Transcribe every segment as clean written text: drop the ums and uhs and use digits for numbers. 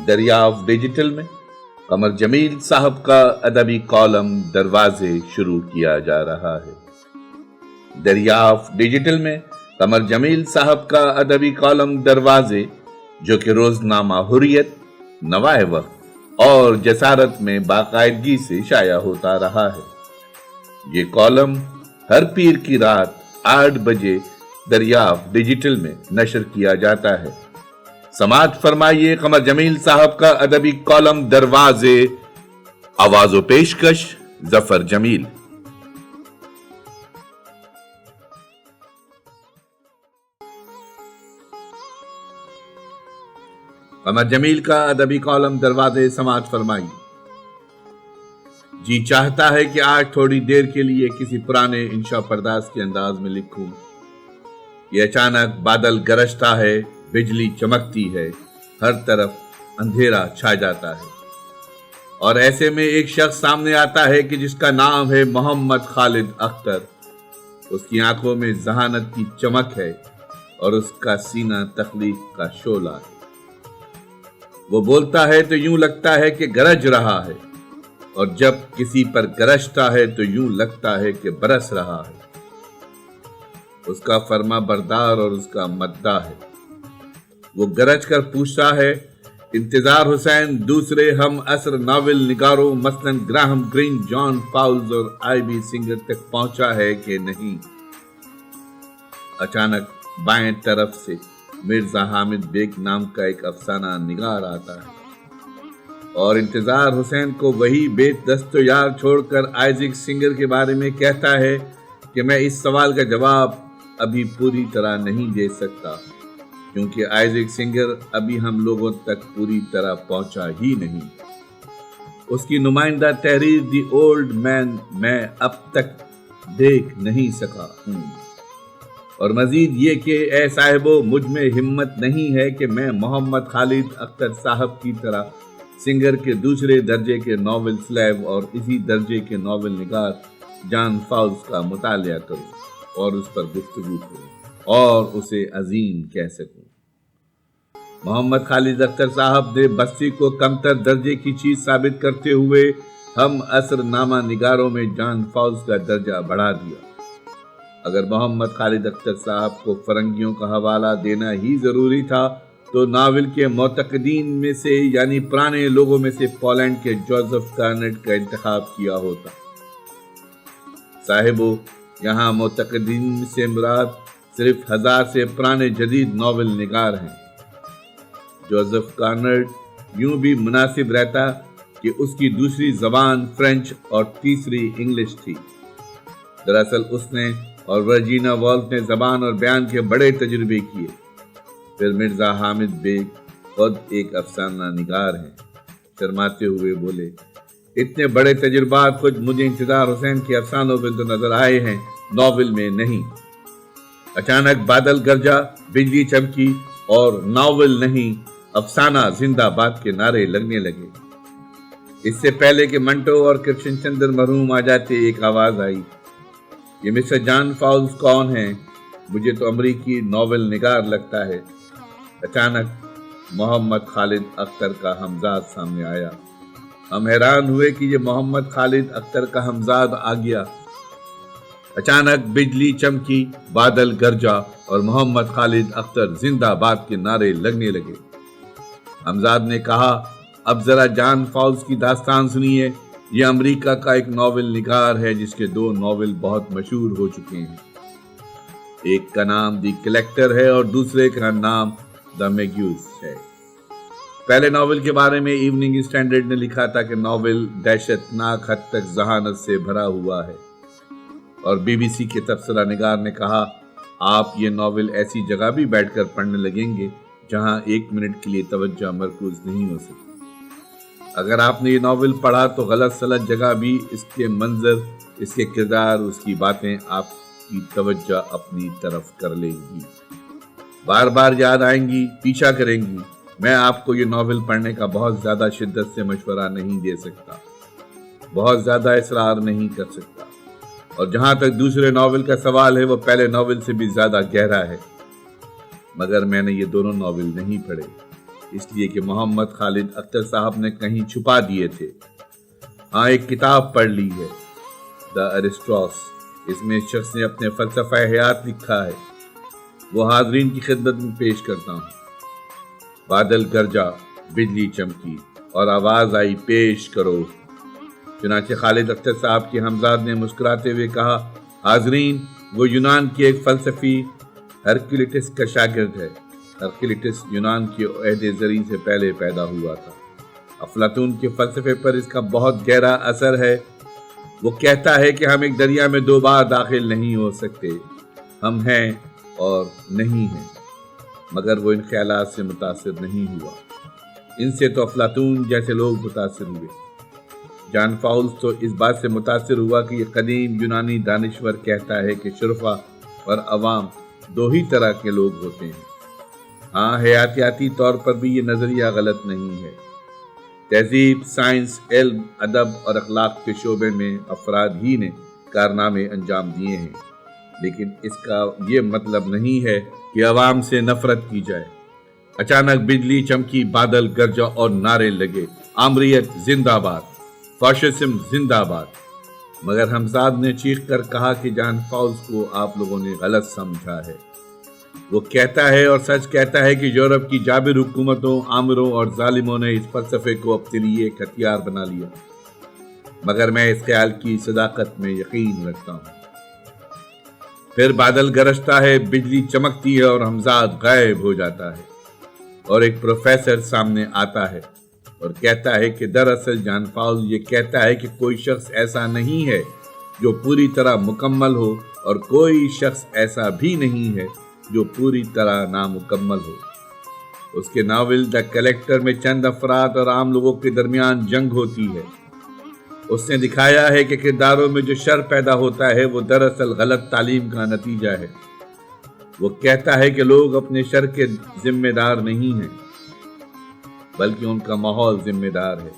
دریافت ڈیجیٹل میں قمر جمیل صاحب کا ادبی کالم دروازے شروع کیا جا رہا ہے۔ دریافت ڈیجیٹل میں قمر جمیل صاحب کا ادبی کالم دروازے، جو کہ روزنامہ حریت، نوائے وقت اور جسارت میں باقاعدگی سے شائع ہوتا رہا ہے۔ یہ کالم ہر پیر کی رات 8 بجے دریافت ڈیجیٹل میں نشر کیا جاتا ہے۔ سماعت فرمائیے قمر جمیل صاحب کا ادبی کالم دروازے، آواز و پیشکش ظفر جمیل۔ قمر جمیل کا ادبی کالم دروازے، سماعت فرمائیے۔ جی چاہتا ہے کہ آج تھوڑی دیر کے لیے کسی پرانے انشا پرداز کے انداز میں لکھوں۔ یہ اچانک بادل گرجتا ہے، بجلی چمکتی ہے، ہر طرف اندھیرا چھا جاتا ہے، اور ایسے میں ایک شخص سامنے آتا ہے کہ جس کا نام ہے محمد خالد اختر۔ اس کی آنکھوں میں ذہانت کی چمک ہے اور اس کا سینہ تخلیق کا شعلہ ہے۔ وہ بولتا ہے تو یوں لگتا ہے کہ گرج رہا ہے، اور جب کسی پر گرجتا ہے تو یوں لگتا ہے کہ برس رہا ہے۔ اس کا فرما بردار اور اس کا مداح ہے۔ وہ گرج کر پوچھتا ہے، انتظار حسین دوسرے ہم عصر ناول نگاروں مثلاً گراہم گرین، جان فاؤلز اور آئی بی سنگر تک پہنچا ہے کہ نہیں؟ اچانک بائیں طرف سے مرزا حامد بیگ نام کا ایک افسانہ نگار آتا ہے، اور انتظار حسین کو وہی بے دست و یار چھوڑ کر آئزک سنگر کے بارے میں کہتا ہے کہ میں اس سوال کا جواب ابھی پوری طرح نہیں دے سکتا، کیونکہ آئزک سنگر ابھی ہم لوگوں تک پوری طرح پہنچا ہی نہیں۔ اس کی نمائندہ تحریر دی اولڈ مین میں اب تک دیکھ نہیں سکا ہوں، اور مزید یہ کہ اے صاحبو، مجھ میں ہمت نہیں ہے کہ میں محمد خالد اختر صاحب کی طرح سنگر کے دوسرے درجے کے ناول سلیب اور اسی درجے کے ناول نگار جان فاؤلز کا مطالعہ کروں اور اس پر گفتگو کروں اور اسے عظیم کہہ سکوں۔ محمد خالد اختر صاحب نے بستی کو کمتر درجے کی چیز ثابت کرتے ہوئے ہم عصر نامہ نگاروں میں جان فاؤلز کا درجہ بڑھا دیا۔ اگر محمد خالد اختر صاحب کو فرنگیوں کا حوالہ دینا ہی ضروری تھا تو ناول کے معتقدین میں سے یعنی پرانے لوگوں میں سے پولینڈ کے جوزف کارنٹ کا انتخاب کیا ہوتا۔ صاحبو، یہاں معتقدین سے مراد صرف 1000 سے پرانے جدید ناول نگار ہیں۔ جوزف کارنٹ یوں بھی مناسب رہتا کہ اس کی دوسری زبان فرینچ اور تیسری انگلش تھی۔ دراصل اس نے اور ورجینا وولف نے زبان اور بیان کے بڑے تجربے کیے۔ پھر مرزا حامد بیگ خود ایک افسانہ نگار ہیں۔ شرماتے ہوئے بولے، اتنے بڑے تجربات کچھ مجھے انتظار حسین کے افسانوں میں تو نظر آئے ہیں، ناول میں نہیں۔ اچانک بادل گرجا، بجلی چمکی اور ناول نہیں، افسانہ زندہ باد کے نعرے لگنے لگے۔ اس سے پہلے کہ منٹو اور کرشن چندر مرحوم آ جاتے، ایک آواز آئی، یہ مسٹر جان فاؤلز کون ہیں؟ مجھے تو امریکی ناول نگار لگتا ہے۔ اچانک محمد خالد اختر کا ہمزاد سامنے آیا۔ ہم حیران ہوئے کہ یہ محمد خالد اختر کا ہمزاد آ گیا۔ اچانک بجلی چمکی، بادل گرجا اور محمد خالد اختر زندہ باد کے نعرے لگنے لگے۔ ہمزاد نے کہا، اب ذرا جان فاؤلز کی داستان سنیے۔ یہ امریکہ کا ایک ناول نگار ہے جس کے 2 ناول بہت مشہور ہو چکے ہیں۔ ایک کا نام دی کلیکٹر ہے اور دوسرے کا نام دا میگیوز ہے۔ پہلے ناول کے بارے میں ایوننگ اسٹینڈرڈ نے لکھا تھا کہ ناول دہشت ناک حد تک ذہانت سے بھرا ہوا ہے، اور بی بی سی کے تبصرہ نگار نے کہا، آپ یہ ناول ایسی جگہ بھی بیٹھ کر پڑھنے لگیں گے جہاں 1 منٹ کے لیے توجہ مرکوز نہیں ہو سکتی۔ اگر آپ نے یہ ناول پڑھا تو غلط سلط جگہ بھی اس کے منظر، اس کے کردار، اس کی باتیں آپ کی توجہ اپنی طرف کر لیں گی، بار بار یاد آئیں گی، پیچھا کریں گی۔ میں آپ کو یہ ناول پڑھنے کا بہت زیادہ شدت سے مشورہ نہیں دے سکتا، بہت زیادہ اصرار نہیں کر سکتا، اور جہاں تک دوسرے ناول کا سوال ہے وہ پہلے ناول سے بھی زیادہ گہرا ہے، مگر میں نے یہ دونوں ناول نہیں پڑھے۔ اس لیے کہ محمد خالد اختر صاحب نے کہیں چھپا دیے تھے۔ ہاں ایک کتاب پڑھ لی ہے، دا ایرسٹوس، اس میں اس شخص نے اپنے فلسفہ حیات لکھا ہے، وہ حاضرین کی خدمت میں پیش کرتا ہوں۔ بادل گرجا، بجلی چمکی اور آواز آئی پیش کرو۔ چنانچہ خالد اختر صاحب کے ہمزاد نے مسکراتے ہوئے کہا، حاضرین، وہ یونان کی ایک فلسفی ہرکلیٹس کا شاگرد ہے۔ ہرکلیٹس یونان کے عہد زرعی سے پہلے پیدا ہوا تھا۔ افلاطون کے فلسفے پر اس کا بہت گہرا اثر ہے۔ وہ کہتا ہے کہ ہم ایک دریا میں دو بار داخل نہیں ہو سکتے، ہم ہیں اور نہیں ہیں، مگر وہ ان خیالات سے متاثر نہیں ہوا۔ ان سے تو افلاطون جیسے لوگ متاثر ہوئے۔ جان فاؤلز تو اس بات سے متاثر ہوا کہ یہ قدیم یونانی دانشور کہتا ہے کہ شرفا اور عوام دو ہی طرح کے لوگ ہوتے ہیں۔ ہاں حیاتیاتی طور پر بھی یہ نظریہ غلط نہیں ہے۔ تہذیب، سائنس، علم، ادب اور اخلاق کے شعبے میں افراد ہی نے کارنامے انجام دیے ہیں، لیکن اس کا یہ مطلب نہیں ہے کہ عوام سے نفرت کی جائے۔ اچانک بجلی چمکی، بادل گرجا اور نعرے لگے، آمریت زندہ باد، فاشزم زندہ باد۔ مگر ہمزاد نے چیخ کر کہا کہ جان فاؤلز کو آپ لوگوں نے غلط سمجھا ہے۔ وہ کہتا ہے اور سچ کہتا ہے کہ یورپ کی جابر حکومتوں، آمروں اور ظالموں نے اس فلسفے کو اپنے لیے ایک ہتھیار بنا لیا، مگر میں اس خیال کی صداقت میں یقین رکھتا ہوں۔ پھر بادل گرجتا ہے، بجلی چمکتی ہے اور ہمزاد غائب ہو جاتا ہے، اور ایک پروفیسر سامنے آتا ہے اور کہتا ہے کہ دراصل جان فاؤلز یہ کہتا ہے کہ کوئی شخص ایسا نہیں ہے جو پوری طرح مکمل ہو، اور کوئی شخص ایسا بھی نہیں ہے جو پوری طرح نامکمل ہو۔ اس کے ناول دا کلیکٹر میں چند افراد اور عام لوگوں کے درمیان جنگ ہوتی ہے۔ اس نے دکھایا ہے کہ کرداروں میں جو شر پیدا ہوتا ہے وہ دراصل غلط تعلیم کا نتیجہ ہے۔ وہ کہتا ہے کہ لوگ اپنے شر کے ذمہ دار نہیں ہیں، بلکہ ان کا ماحول ذمہ دار ہے۔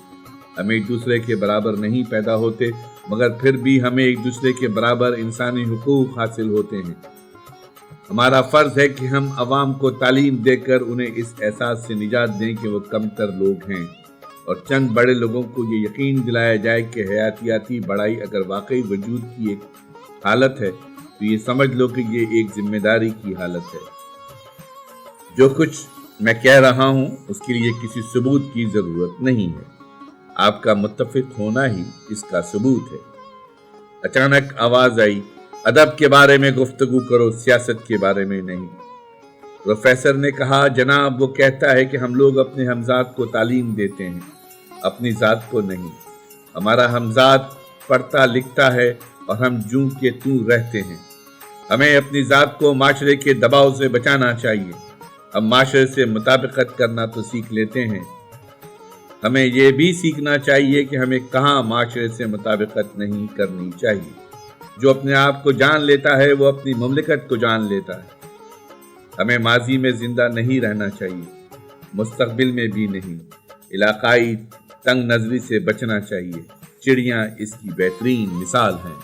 ہم ایک دوسرے کے برابر نہیں پیدا ہوتے، مگر پھر بھی ہمیں ایک دوسرے کے برابر انسانی حقوق حاصل ہوتے ہیں۔ ہمارا فرض ہے کہ ہم عوام کو تعلیم دے کر انہیں اس احساس سے نجات دیں کہ وہ کم تر لوگ ہیں، اور چند بڑے لوگوں کو یہ یقین دلایا جائے کہ حیاتیاتی بڑائی اگر واقعی وجود کی ایک حالت ہے تو یہ سمجھ لو کہ یہ ایک ذمہ داری کی حالت ہے۔ جو کچھ میں کہہ رہا ہوں اس کے لیے کسی ثبوت کی ضرورت نہیں ہے، آپ کا متفق ہونا ہی اس کا ثبوت ہے۔ اچانک آواز آئی، ادب کے بارے میں گفتگو کرو، سیاست کے بارے میں نہیں۔ پروفیسر نے کہا، جناب وہ کہتا ہے کہ ہم لوگ اپنے ہمزاد کو تعلیم دیتے ہیں، اپنی ذات کو نہیں۔ ہمارا ہمزاد پڑھتا لکھتا ہے اور ہم جوں کے توں رہتے ہیں۔ ہمیں اپنی ذات کو معاشرے کے دباؤ سے بچانا چاہیے۔ ہم معاشرے سے مطابقت کرنا تو سیکھ لیتے ہیں، ہمیں یہ بھی سیکھنا چاہیے کہ ہمیں کہاں معاشرے سے مطابقت نہیں کرنی چاہیے۔ جو اپنے آپ کو جان لیتا ہے وہ اپنی مملکت کو جان لیتا ہے۔ ہمیں ماضی میں زندہ نہیں رہنا چاہیے، مستقبل میں بھی نہیں۔ علاقائی تنگ نظری سے بچنا چاہیے، چڑیاں اس کی بہترین مثال ہیں۔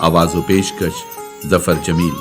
آواز و پیشکش ظفر جمیل۔